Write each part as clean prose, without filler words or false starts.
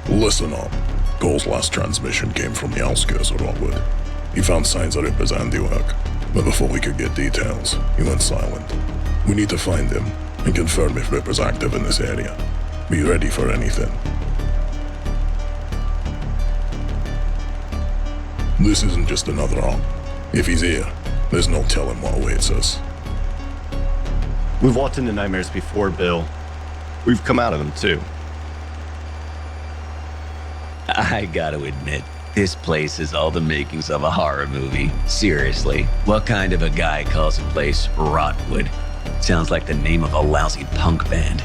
Listen up. Cole's last transmission came from the outskirts of Rockwood. He found signs of Ripper's handiwork, but before we could get details, he went silent. We need to find him and confirm if Ripper's active in this area. Be ready for anything. This isn't just another op. If he's here, there's no telling what awaits us. We've walked into nightmares before, Bill. We've come out of them, too. I gotta admit, this place is all the makings of a horror movie. Seriously, what kind of a guy calls a place Rotwood? Sounds like the name of a lousy punk band.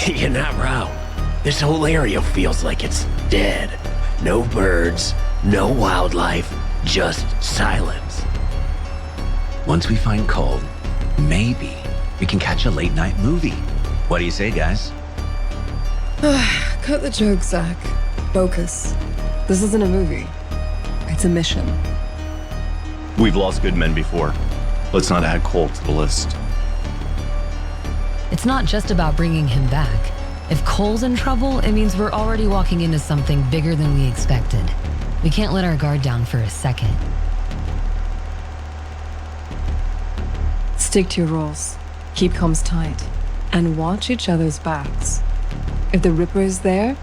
You're not wrong. This whole area feels like it's dead. No birds, no wildlife, just silence. Once we find Cole, maybe we can catch a late night movie. What do you say, guys? Cut the joke, Zach. Focus. This isn't a movie. It's a mission. We've lost good men before. Let's not add Cole to the list. It's not just about bringing him back. If Cole's in trouble, it means we're already walking into something bigger than we expected. We can't let our guard down for a second. Stick to your roles. Keep comms tight. And watch each other's backs. If the Ripper is there,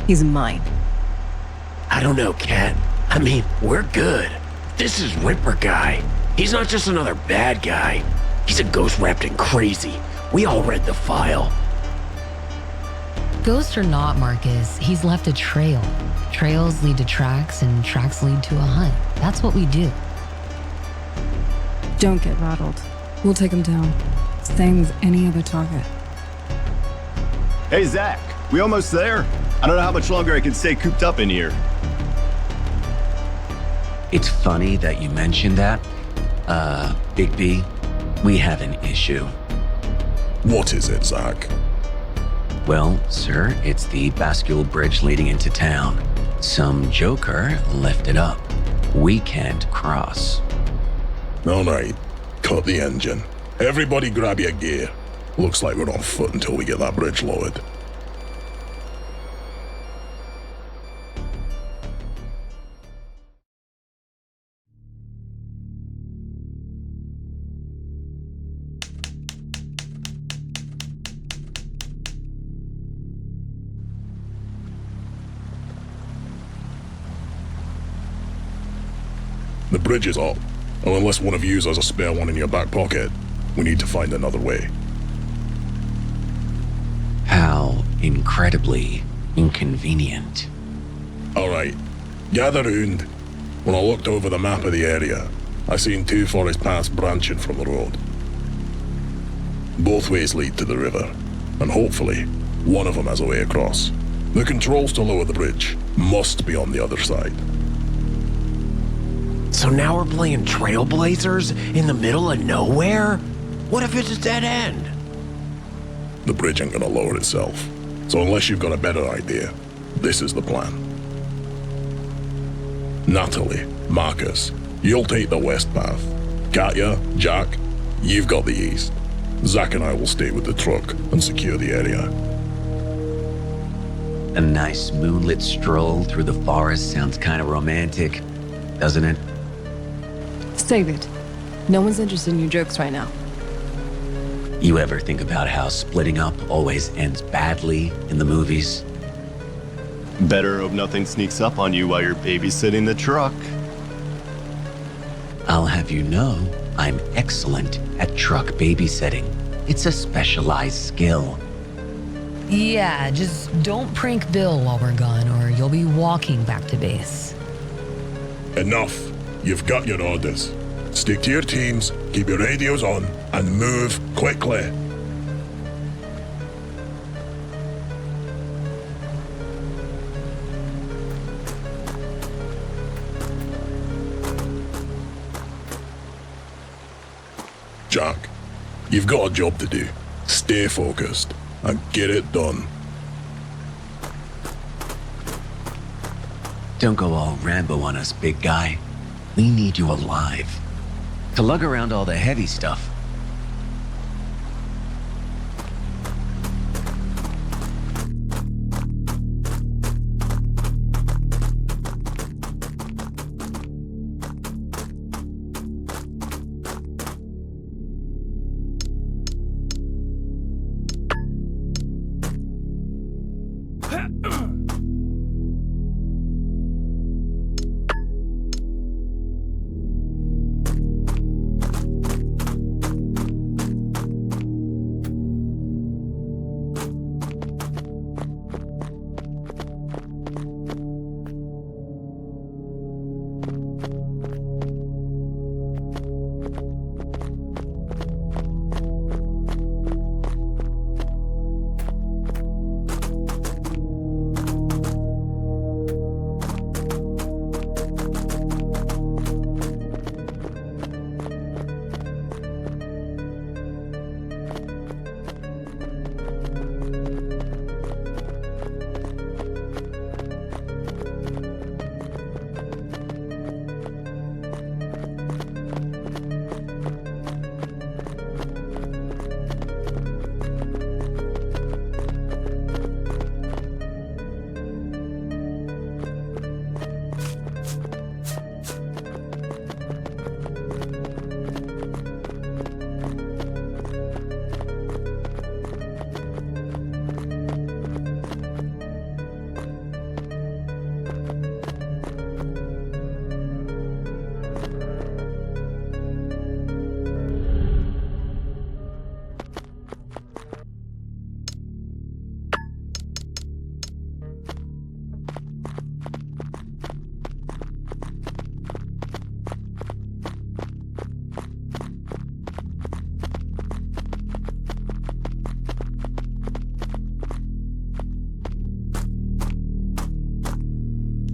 he's mine. I don't know, Kat. I mean, we're good. This is Ripper guy. He's not just another bad guy. He's a ghost wrapped in crazy. We all read the file. Ghost or not, Marcus, he's left a trail. Trails lead to tracks, and tracks lead to a hunt. That's what we do. Don't get rattled. We'll take him down. Same as any other target. Hey, Zach, we almost there? I don't know how much longer I can stay cooped up in here. It's funny that you mentioned that. Big B, we have an issue. What is it, Zach? Well, sir, it's the bascule bridge leading into town. Some joker left it up. We can't cross. All right, cut the engine. Everybody grab your gear. Looks like we're on foot until we get that bridge lowered. The bridge is up, and unless one of you has a spare one in your back pocket, we need to find another way. How incredibly inconvenient. All right, gather round. When I looked over the map of the area, I seen two forest paths branching from the road. Both ways lead to the river, and hopefully, one of them has a way across. The controls to lower the bridge must be on the other side. So now we're playing Trailblazers in the middle of nowhere? What if it's a dead end? The bridge ain't gonna lower itself, so unless you've got a better idea, this is the plan. Natalie, Marcus, you'll take the west path. Katya, Jack, you've got the east. Zach and I will stay with the truck and secure the area. A nice moonlit stroll through the forest sounds kind of romantic, doesn't it? Save it. No one's interested in your jokes right now. You ever think about how splitting up always ends badly in the movies? Better hope nothing sneaks up on you while you're babysitting the truck. I'll have you know, I'm excellent at truck babysitting. It's a specialized skill. Yeah, just don't prank Bill while we're gone, or you'll be walking back to base. Enough. You've got your orders. Stick to your teams, keep your radios on, and move quickly. Jack, you've got a job to do. Stay focused and get it done. Don't go all Rambo on us, big guy. We need you alive. To lug around all the heavy stuff.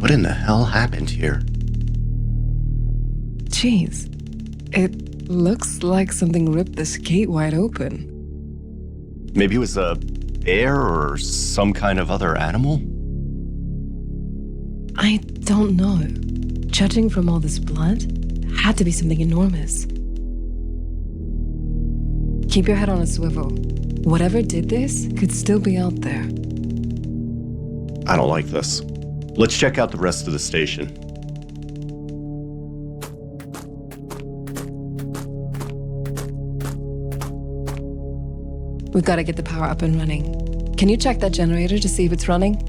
What in the hell happened here? Jeez. It looks like something ripped this gate wide open. Maybe it was a bear or some kind of other animal? I don't know. Judging from all this blood, had to be something enormous. Keep your head on a swivel. Whatever did this could still be out there. I don't like this. Let's check out the rest of the station. We've got to get the power up and running. Can you check that generator to see if it's running?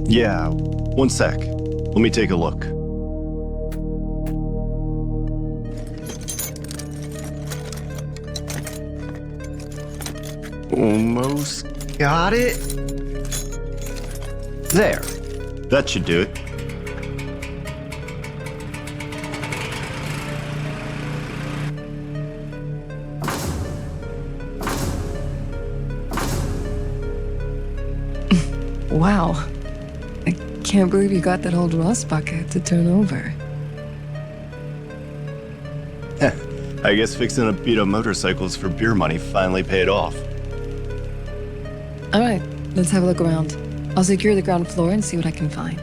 Yeah, one sec. Let me take a look. Almost got it. There. That should do it. Wow. I can't believe you got that old rust bucket to turn over. I guess fixing up beat-up motorcycles for beer money finally paid off. All right, let's have a look around. I'll secure the ground floor and see what I can find.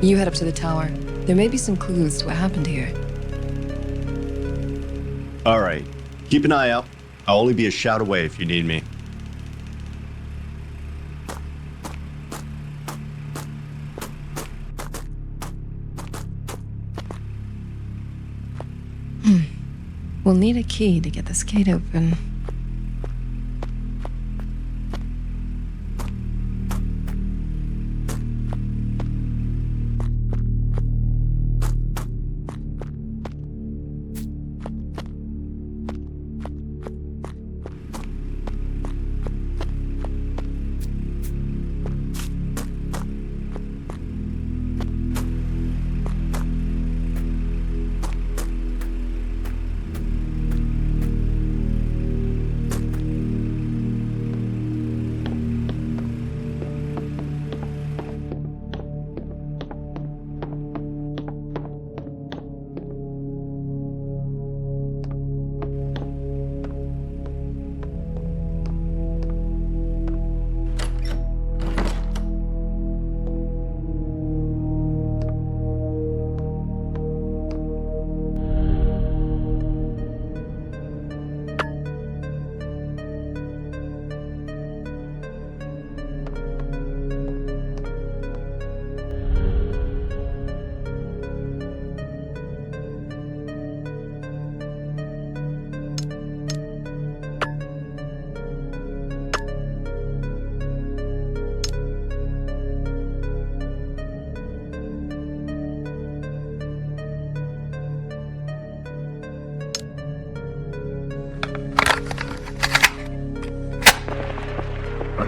You head up to the tower. There may be some clues to what happened here. All right. Keep an eye out. I'll only be a shout away if you need me. We'll need a key to get this gate open.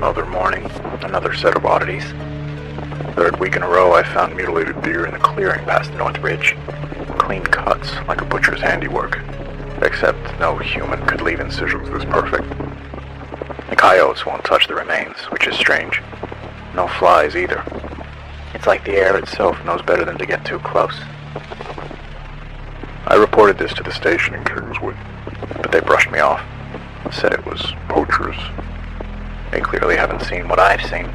Another morning, another set of oddities. Third week in a row, I found mutilated deer in the clearing past North Ridge. Clean cuts, like a butcher's handiwork. Except no human could leave incisions this perfect. The coyotes won't touch the remains, which is strange. No flies either. It's like the air itself knows better than to get too close. I reported this to the station in Kingswood, but they brushed me off. Said it was poachers. They clearly haven't seen what I've seen.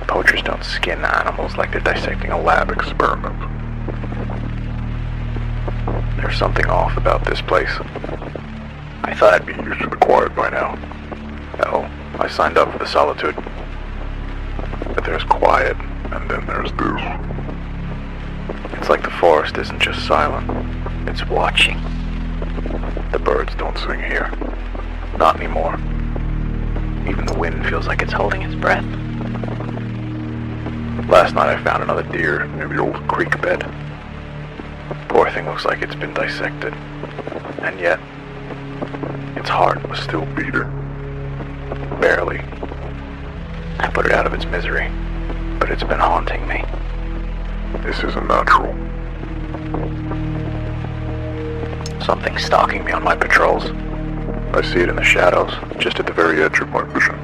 Poachers don't skin animals like they're dissecting a lab experiment. There's something off about this place. I thought I'd be used to the quiet by now. Hell, I signed up for the solitude. But there's quiet, and then there's this. It's like the forest isn't just silent, it's watching. The birds don't sing here. Not anymore. Even the wind feels like it's holding its breath. Last night I found another deer near the old creek bed. Poor thing looks like it's been dissected. And yet, its heart was still beating. Barely. I put it out of its misery, but it's been haunting me. This isn't natural. Something's stalking me on my patrols. I see it in the shadows, just at the very edge of my vision.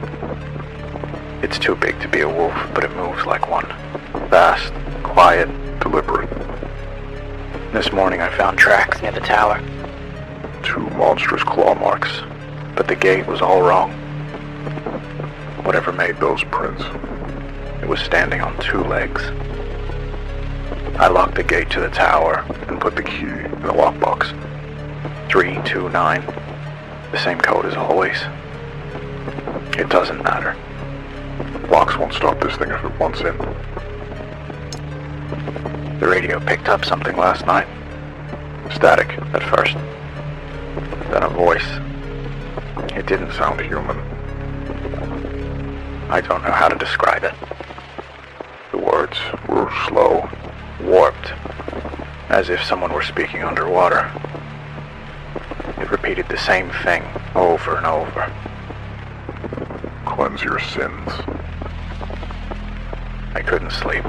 It's too big to be a wolf, but it moves like one. Fast, quiet, deliberate. This morning I found tracks near the tower. 2 monstrous claw marks, but the gate was all wrong. Whatever made those prints, it was standing on 2 legs. I locked the gate to the tower and put the key in the lockbox. 329, the same code as always. It doesn't matter. Locks won't stop this thing if it wants in. The radio picked up something last night. Static at first. Then a voice. It didn't sound human. I don't know how to describe it. The words were slow, warped, as if someone were speaking underwater. It repeated the same thing over and over. Cleanse your sins. I couldn't sleep.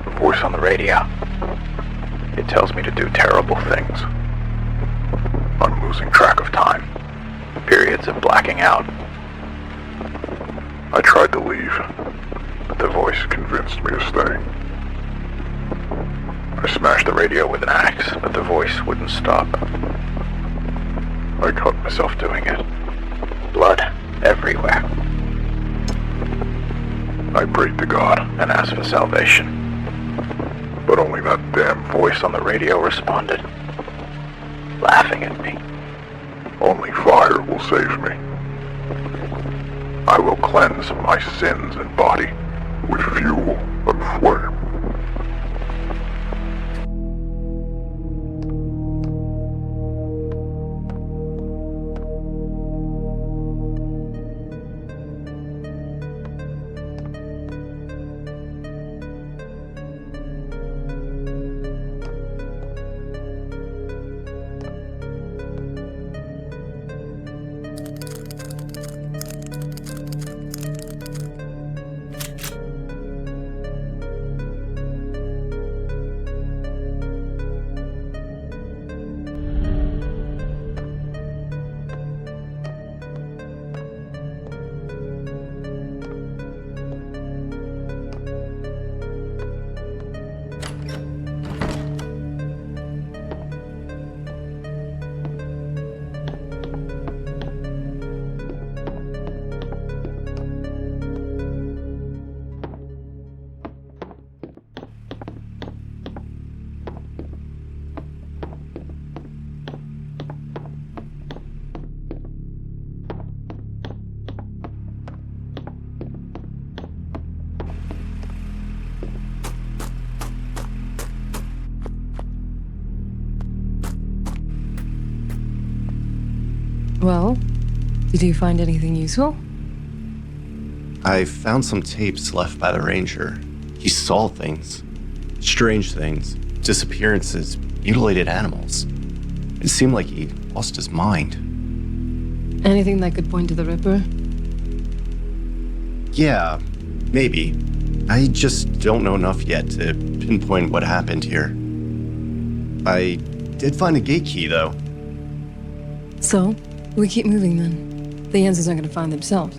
The voice on the radio. It tells me to do terrible things. I'm losing track of time. Periods of blacking out. I tried to leave, but the voice convinced me to stay. I smashed the radio with an axe, but the voice wouldn't stop. I cut myself doing it. Blood everywhere. I prayed to God and asked for salvation. But only that damn voice on the radio responded, laughing at me. Only fire will save me. I will cleanse my sins and body with fuel and flame. Well, did you find anything useful? I found some tapes left by the ranger. He saw things. Strange things. Disappearances. Mutilated animals. It seemed like he lost his mind. Anything that could point to the Ripper? Yeah, maybe. I just don't know enough yet to pinpoint what happened here. I did find a gate key, though. So, we keep moving then. The answers aren't gonna find themselves.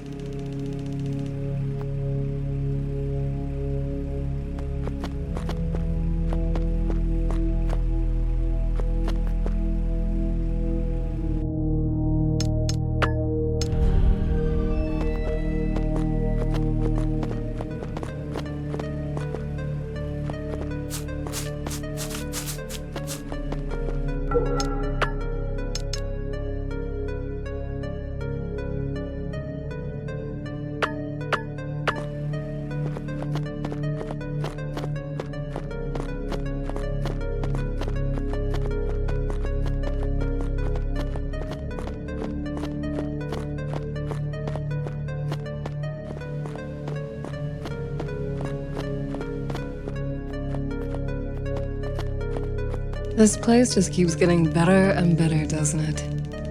This place just keeps getting better and better, doesn't it?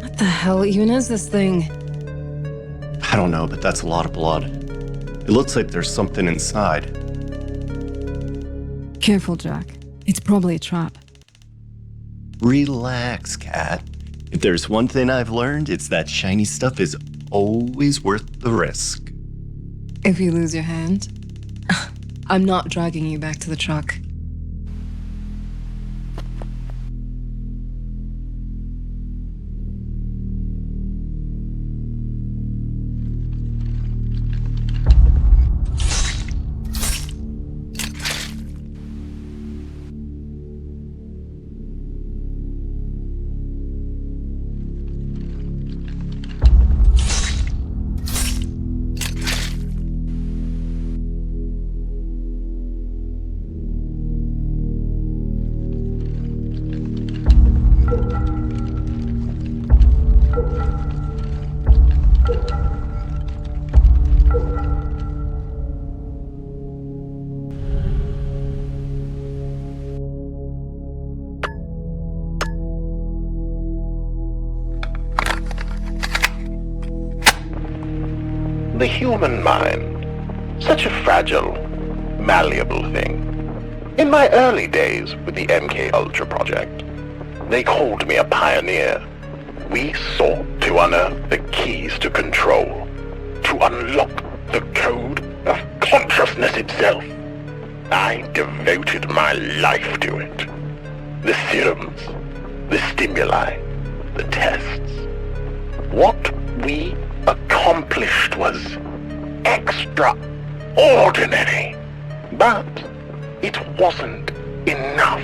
What the hell even is this thing? I don't know, but that's a lot of blood. It looks like there's something inside. Careful, Jack. It's probably a trap. Relax, Cat. If there's one thing I've learned, it's that shiny stuff is always worth the risk. If you lose your hand, I'm not dragging you back to the truck. The human mind, such a fragile, malleable thing. In my early days with the MK Ultra project, they called me a pioneer. We sought to unearth the keys to control, to unlock the code of consciousness itself. I devoted my life to it. The serums, the stimuli, the tests. What we accomplished was extraordinary. But it wasn't enough.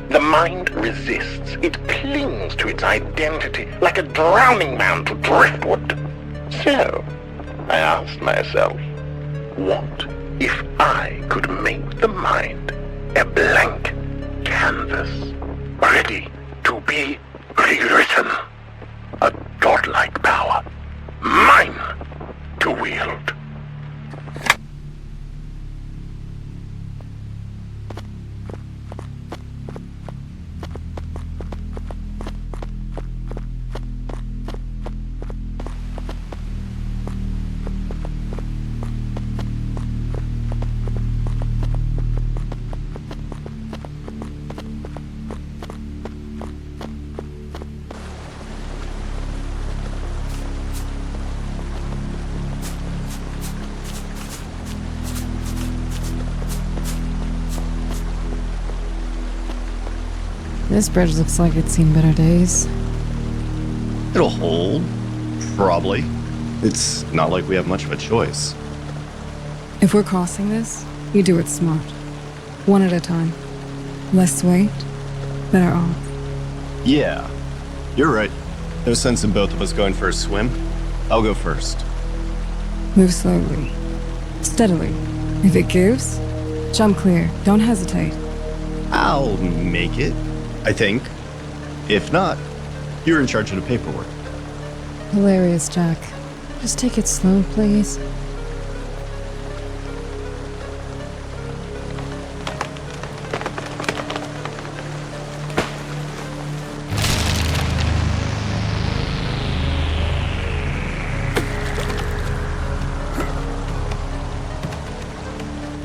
The mind resists. It clings to its identity like a drowning man to driftwood. So, I asked myself, what if I could make the mind a blank canvas, ready to be rewritten? A godlike power, mine to wield. This bridge looks like it's seen better days. It'll hold. Probably. It's not like we have much of a choice. If we're crossing this, you do it smart. One at a time. Less weight, better off. Yeah, you're right. No sense in both of us going for a swim. I'll go first. Move slowly. Steadily. If it gives, jump clear. Don't hesitate. I'll make it, I think. If not, you're in charge of the paperwork. Hilarious, Jack. Just take it slow, please.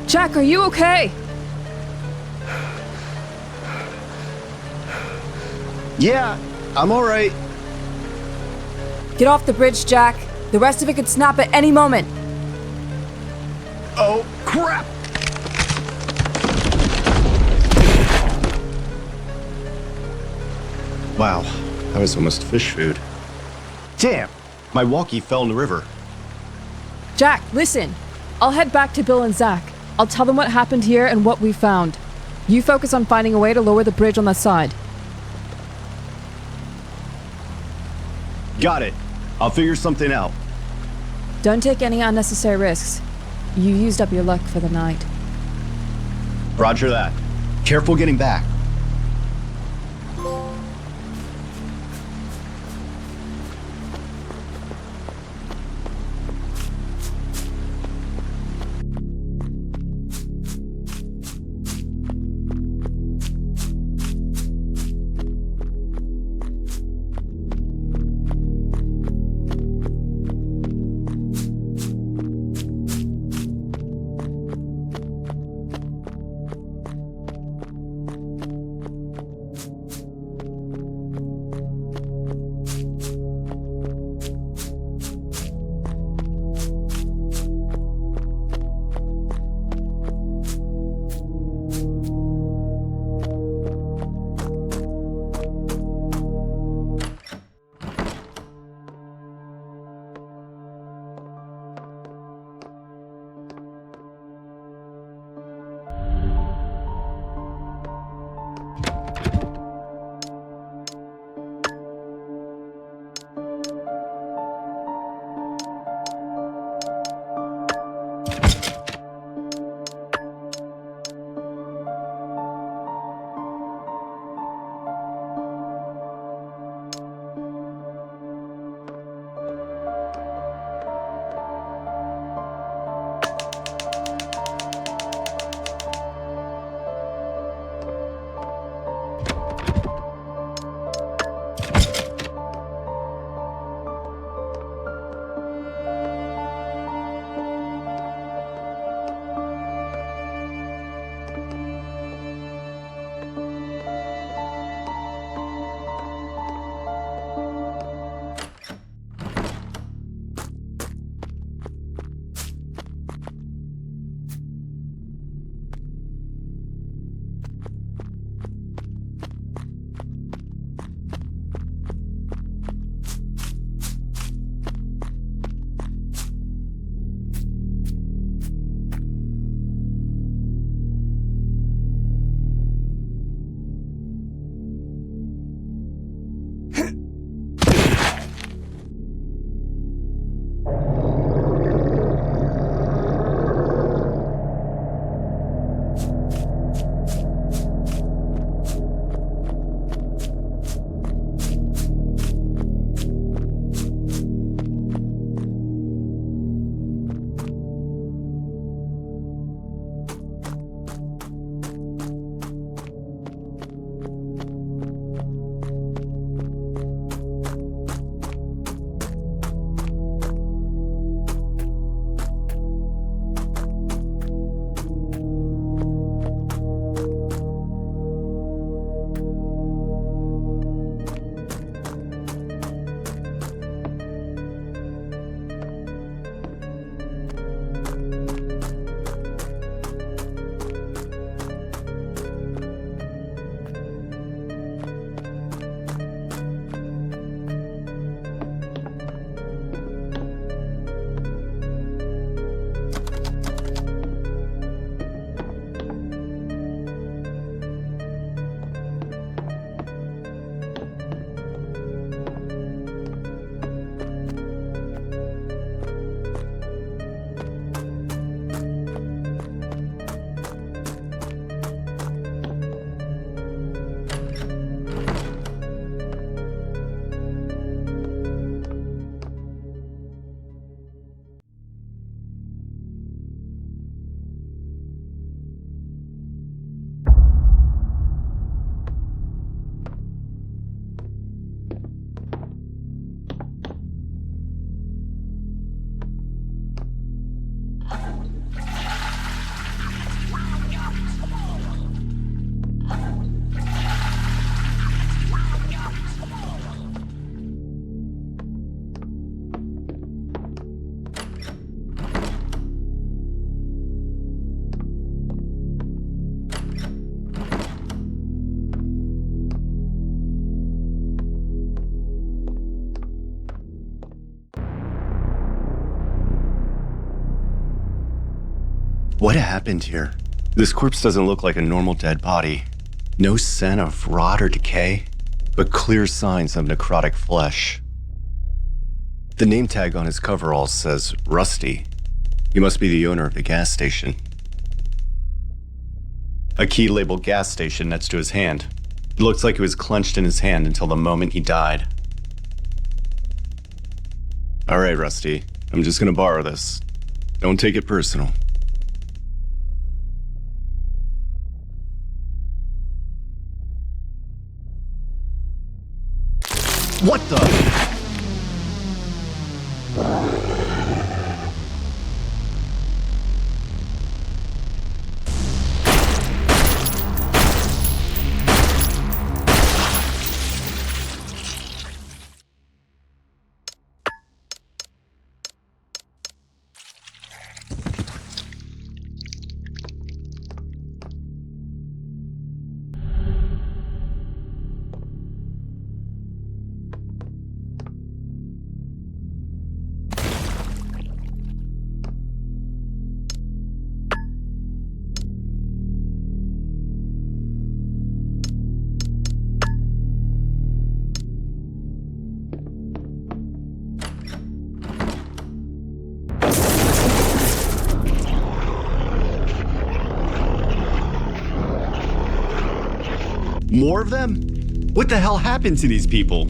Jack, are you okay? Yeah, I'm alright. Get off the bridge, Jack. The rest of it could snap at any moment. Oh, crap! Wow, that was almost fish food. Damn! My walkie fell in the river. Jack, listen. I'll head back to Bill and Zach. I'll tell them what happened here and what we found. You focus on finding a way to lower the bridge on that side. Got it. I'll figure something out. Don't take any unnecessary risks. You used up your luck for the night. Roger that. Careful getting back. What happened here? This corpse doesn't look like a normal dead body. No scent of rot or decay, but clear signs of necrotic flesh. The name tag on his coveralls says Rusty. He must be the owner of the gas station. A key labeled gas station next to his hand. It looks like it was clenched in his hand until the moment he died. All right, Rusty. I'm just gonna borrow this. Don't take it personal. What the? More of them? What the hell happened to these people?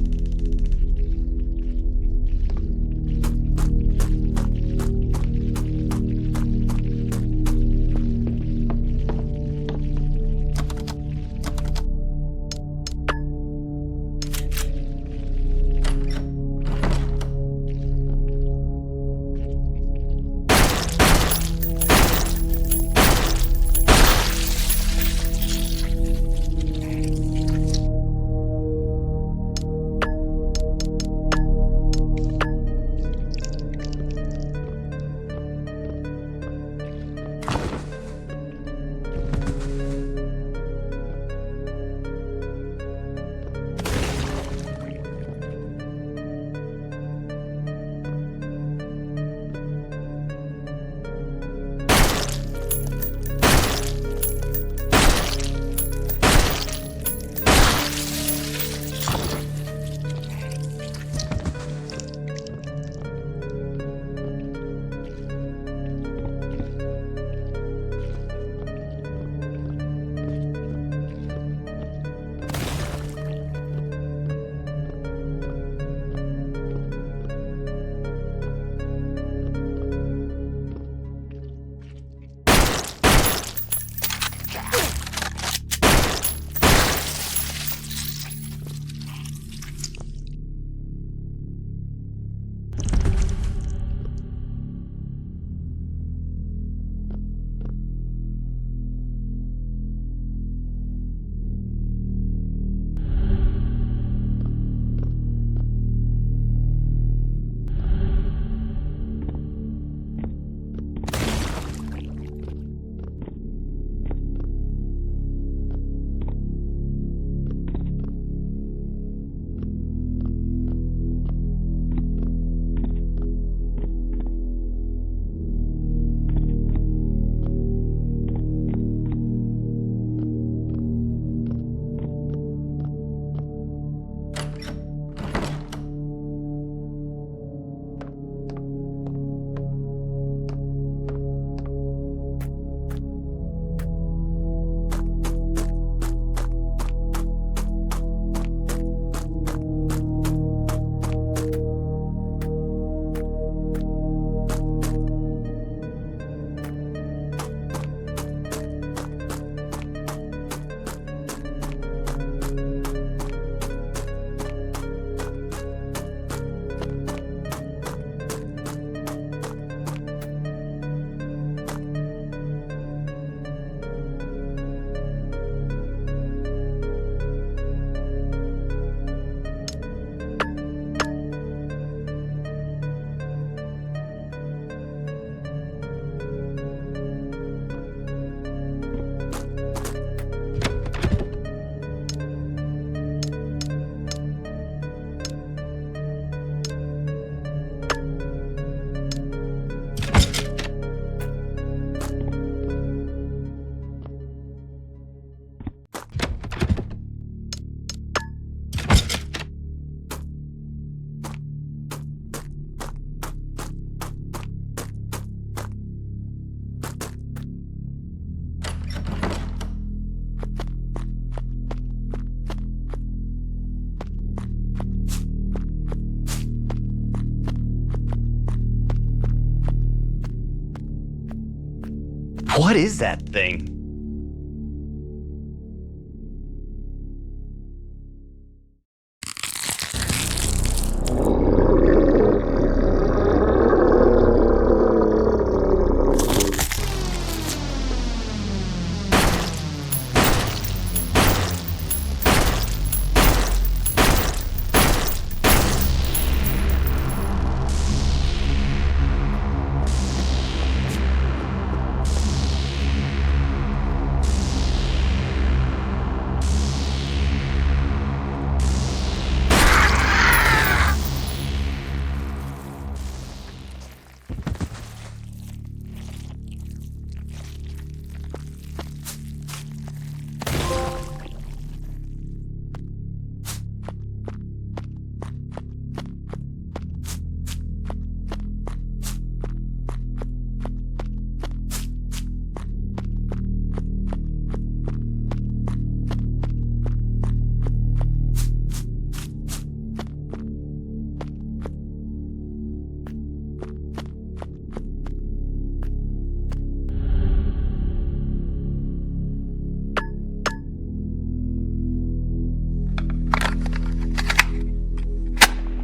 What is that thing?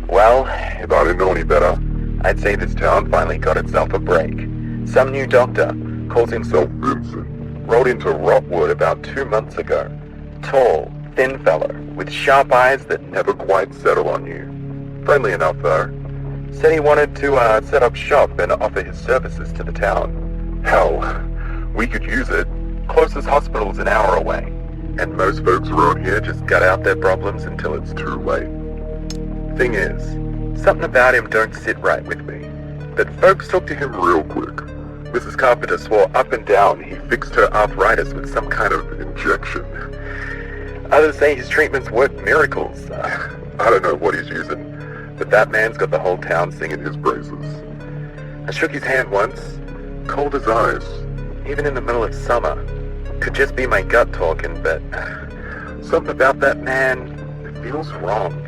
Well, if I didn't know any better, I'd say this town finally got itself a break. Some new doctor, calls himself Vincent, rode into Rotwood about 2 months ago. Tall, thin fellow, with sharp eyes that never quite settle on you. Friendly enough though. Said he wanted to set up shop and offer his services to the town. Hell, we could use it. Closest hospital's an hour away. And most folks around here just gut out their problems until it's too late. Thing is, something about him don't sit right with me. But folks talk to him real quick. Mrs. Carpenter swore up and down he fixed her arthritis with some kind of injection. Others say his treatments work miracles. I don't know what he's using, but that man's got the whole town singing his praises. I shook his hand once, cold as ice, even in the middle of summer. Could just be my gut talking, but something about that man, it feels wrong.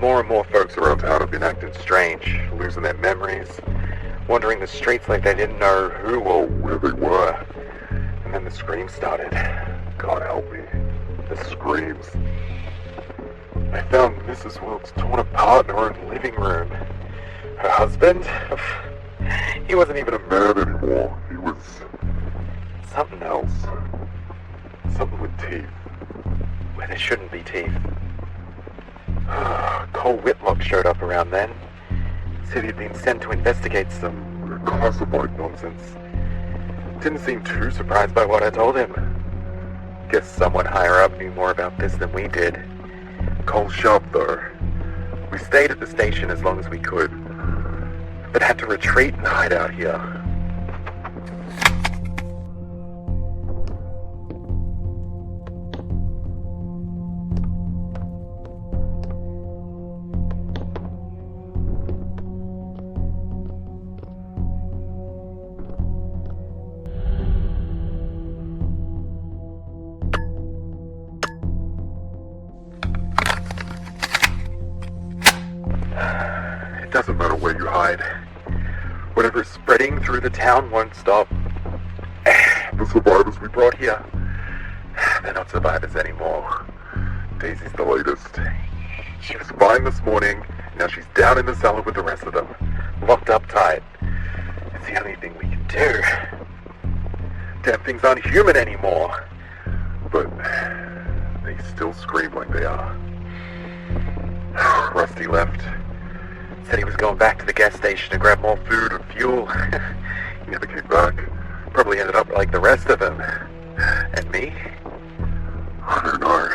More and more folks around town have been acting strange, losing their memories, wandering the streets like they didn't know who or where they were. And then the screams started. God help me. The screams. I found Mrs. Wilkes torn apart in her own living room. Her husband? He wasn't even a man anymore. He was something else. Something with teeth. Where there shouldn't be teeth. Cole Whitlock showed up around then. Said he'd been sent to investigate some classified nonsense. Didn't seem too surprised by what I told him. Guess someone higher up knew more about this than we did. Cole's sharp though. We stayed at the station as long as we could, but had to retreat and hide out here. It doesn't matter where you hide. Whatever's spreading through the town won't stop. The survivors we brought here, They're not survivors anymore. Daisy's the latest. She was fine this morning, now she's down in the cellar with the rest of them. Locked up tight. It's the only thing we can do. Damn things aren't human anymore. But they still scream like they are. Rusty left. Said he was going back to the gas station to grab more food and fuel. He never came back. Probably ended up like the rest of them. And me? I don't know.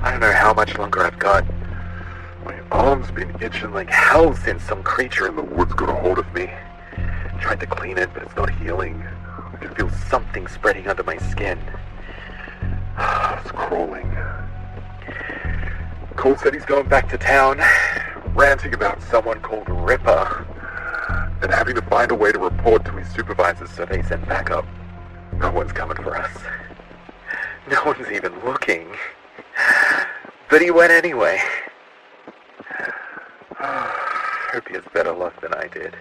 I don't know how much longer I've got. My arm's been itching like hell since some creature in the woods got a hold of me. Tried to clean it, but it's not healing. I can feel something spreading under my skin. It's crawling. Cole said he's going back to town, ranting about someone called Ripper, and having to find a way to report to his supervisors so they send backup. No one's coming for us. No one's even looking. But he went anyway. Hope he has better luck than I did.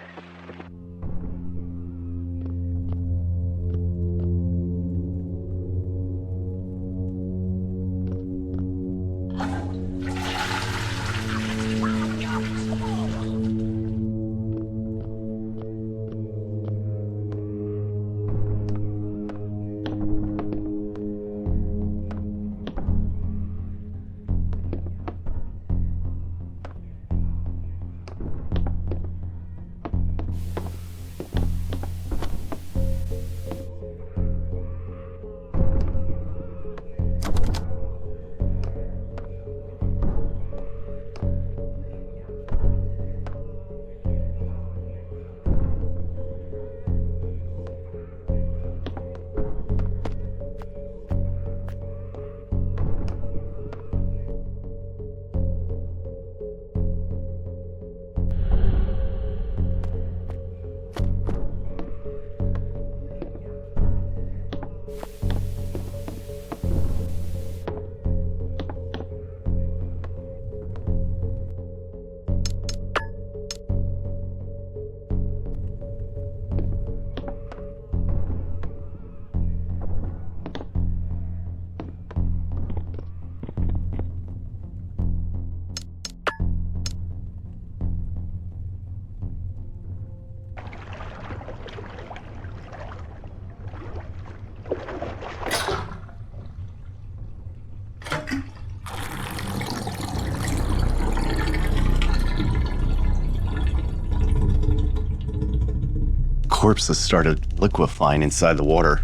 Corpses started liquefying inside the water.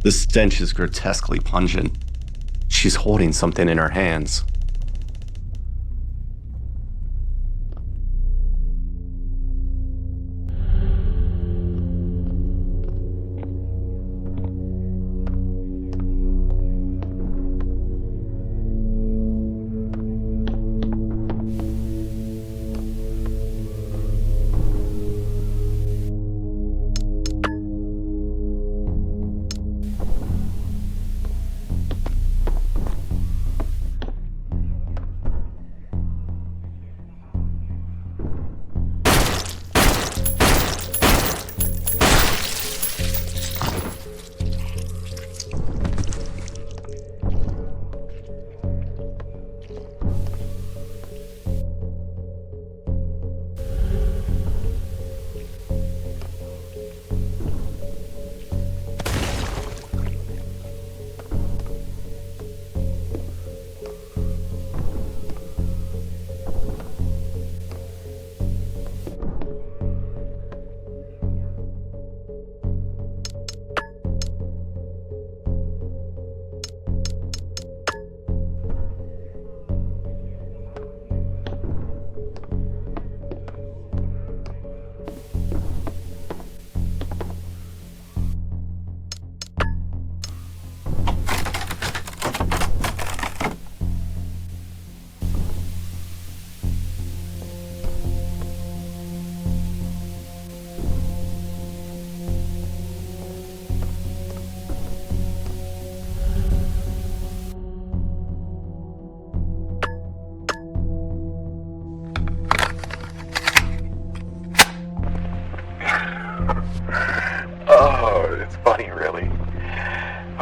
The stench is grotesquely pungent. She's holding something in her hands.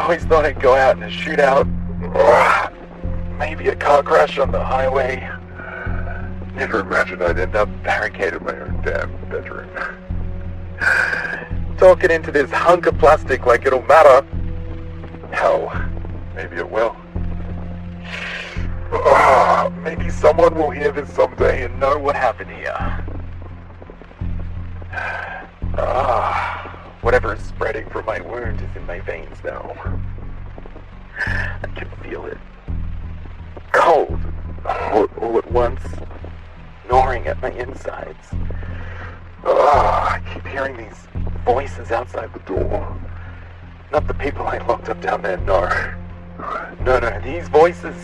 always thought I'd go out in a shootout. Maybe a car crash on the highway. Never imagined I'd end up barricaded in my own damn bedroom. Talking into this hunk of plastic like it'll matter. Hell, maybe it will. Maybe someone will hear this someday and know what happened here. Whatever is spreading from my wound is in my veins now. I can feel it. Cold, hot all at once, gnawing at my insides. I keep hearing these voices outside the door. Not the people I locked up down there, no. No, these voices,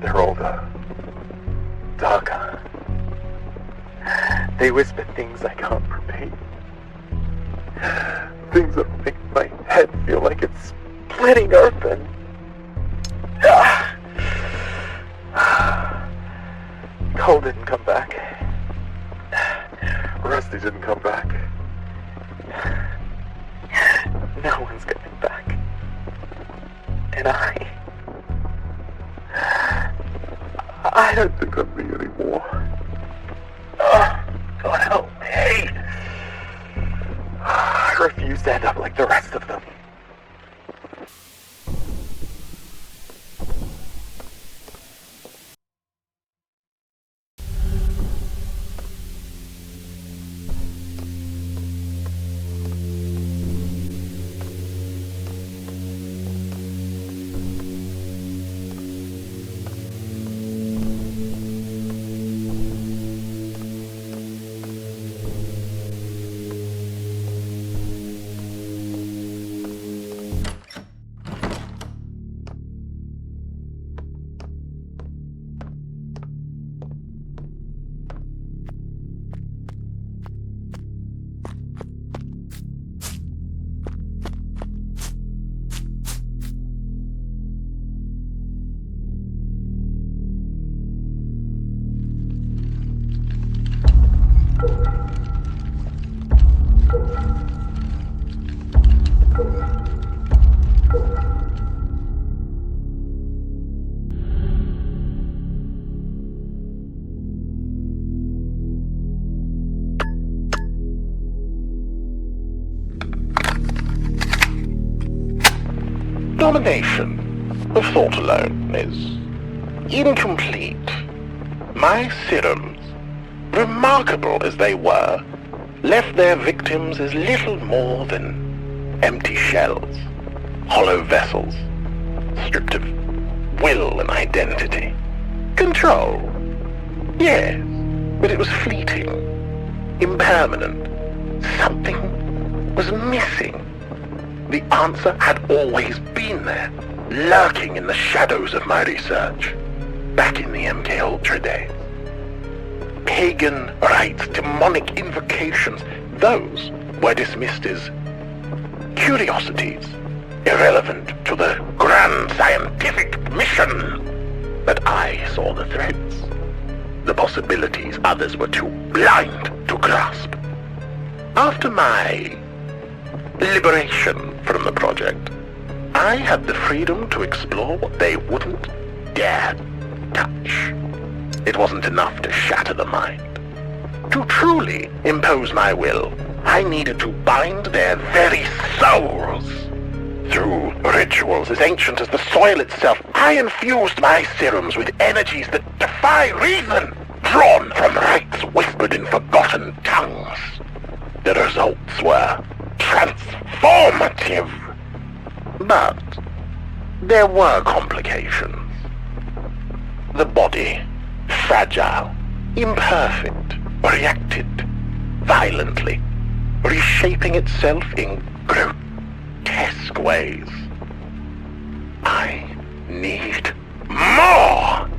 they're older, darker. They whisper things I can't repeat. Things that make my head feel like it's splitting open. Cole didn't come back. Rusty didn't come back. No one's coming back. And I don't think I'm me anymore. God help me. I refuse to end up like the rest of them. Domination of thought alone is incomplete. My serums, remarkable as they were, left their victims as little more than empty shells, hollow vessels, stripped of will and identity. Control, yes, but it was fleeting, impermanent. Something was missing. The answer had always been there, lurking in the shadows of my research, back in the MK Ultra days. Pagan rites, demonic invocations, those were dismissed as curiosities, irrelevant to the grand scientific mission. But I saw the threats, the possibilities others were too blind to grasp. After my liberation from the project, I had the freedom to explore what they wouldn't dare touch. It wasn't enough to shatter the mind. To truly impose my will, I needed to bind their very souls. Through rituals as ancient as the soil itself, I infused my serums with energies that defy reason, drawn from rites whispered in forgotten tongues. The results were transformative. But there were complications. The body, fragile, imperfect, reacted violently, reshaping itself in grotesque ways. I need more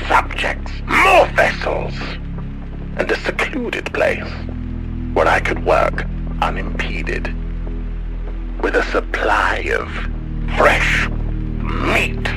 subjects, more vessels, and a secluded place where I could work unimpeded, with a supply of fresh meat.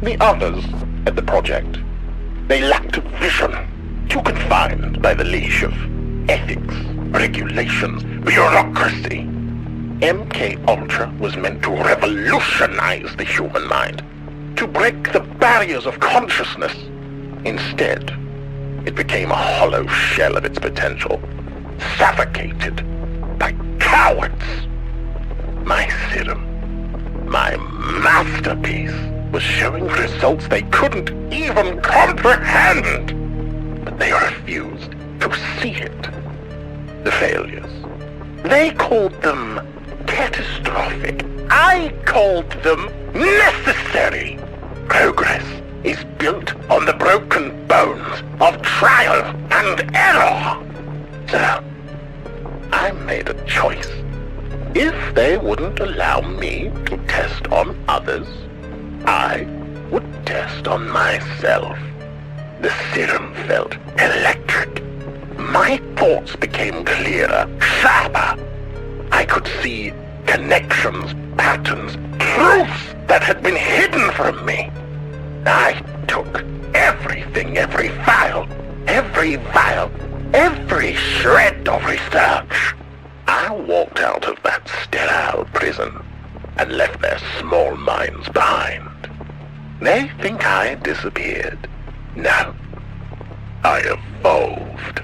the others at the project. They lacked a vision, too confined by the leash of ethics, regulations, bureaucracy. MK Ultra was meant to revolutionize the human mind, to break the barriers of consciousness. Instead, it became a hollow shell of its potential, suffocated by cowards. My serum, my masterpiece, was showing results they couldn't even comprehend, but they refused to see it. The failures. They called them catastrophic. I called them necessary. Progress is built on the broken bones of trial and error. So, I made a choice. If they wouldn't allow me to test on others, I would test on myself. The serum felt electric. My thoughts became clearer, sharper. I could see connections, patterns, truths that had been hidden from me. I took everything, every vial, every shred of research. I walked out of that sterile prison and left their small minds behind. They think I disappeared. No, I evolved.